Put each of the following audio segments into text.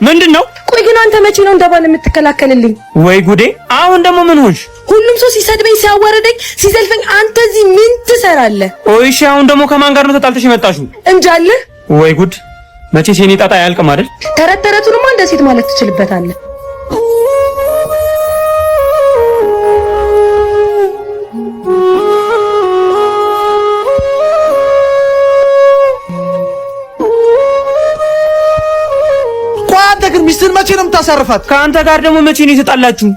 ምንድነው? ቆይ ግን አንተ መቼ ነው እንደባል የምትከላከልልኝ? ወይ ጉዴ! አሁን ደግሞ ምን ሆንሽ? ሁሉም ሰው ሲሰድበኝ ሲያዋርደኝ ሲዘልፈኝ አንተ እዚህ ምን ትሰራለህ? እሺ አሁን ደግሞ ከማን ጋር ነው ተጣልተሽ የመጣሽው? እንጃለህ። ወይ ጉድ! መቼስ የኔ ጣጣ አያልቅም አይደል? ተረት ተረቱንማ እንደ ሴት ማለት ትችልበታለህ። ግን ሚስትን መቼ ነው የምታሳርፋት? ከአንተ ጋር ደግሞ መቼ ነው የተጣላችሁ?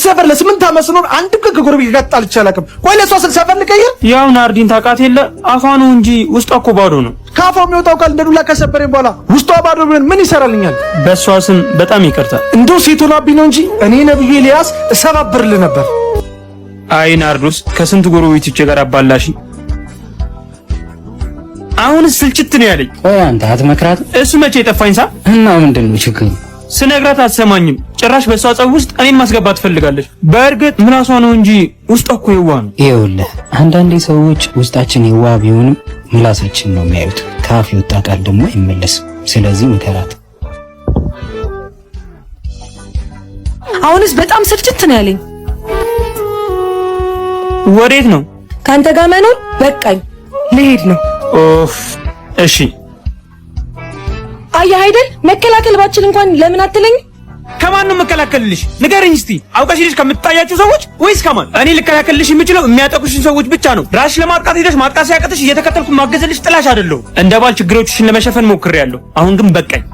ሰፈር ለ8 ዓመት ስኖር አንድ ቀን ከጎረቤት ጋር ተጣልቼ አላውቅም። ቆይ ለሷ ስል ሰፈር ልቀይር? ያው ናርዲን ታውቃት የለ አፏ ነው እንጂ ውስጧ እኮ ባዶ ነው። ካፏ የሚወጣው ቃል እንደ ዱላ ከሰበረኝ በኋላ ውስጧ ባዶ ምን ይሰራልኛል? በሷ ስም በጣም ይቅርታ። እንደው ሴት ሆናብኝ ነው እንጂ እኔ ነብዩ ኤልያስ እሰባብርልህ ነበር። አይ ናርዶስ ከስንት ጎረቤቶቼ ጋር አባላሽ። አሁን ስልችት ነው ያለኝ። ቆይ አንተ አትመክራት? እሱ መቼ ጠፋኝ ሳ እና ምንድነው ችግሩ? ስነግራት አትሰማኝም። ጭራሽ በሷ ጸብ ውስጥ እኔን ማስገባት ትፈልጋለች። በእርግጥ ምላሷ ነው እንጂ ውስጧ እኮ የዋህ ነው። ይኸውልህ አንዳንዴ ሰዎች ውስጣችን የዋህ ቢሆንም ምላሳችን ነው የሚያዩት። ካፍ የወጣ ቃል ደግሞ አይመለስም። ስለዚህ ምከራት። አሁንስ በጣም ስልችት ነው ያለኝ። ወዴት ነው? ካንተ ጋር መኖር በቃኝ፣ ልሄድ ነው። ኦፍ እሺ አየህ አይደል መከላከል ባችል እንኳን ለምን አትለኝ? ከማን ነው መከላከልልሽ? ንገረኝ እስቲ። አውቀሽ ልጅ ከምትጣያችሁ ሰዎች ወይስ ከማን? እኔ ልከላከልልሽ የምችለው የሚያጠቁሽን ሰዎች ብቻ ነው። ራስሽ ለማጥቃት ሄደሽ ማጥቃት ሲያቅትሽ እየተከተልኩ ማገዝልሽ ጥላሽ አይደለሁ። እንደ ባል ችግሮችሽን ለመሸፈን ሞክሬያለሁ። አሁን ግን በቃኝ።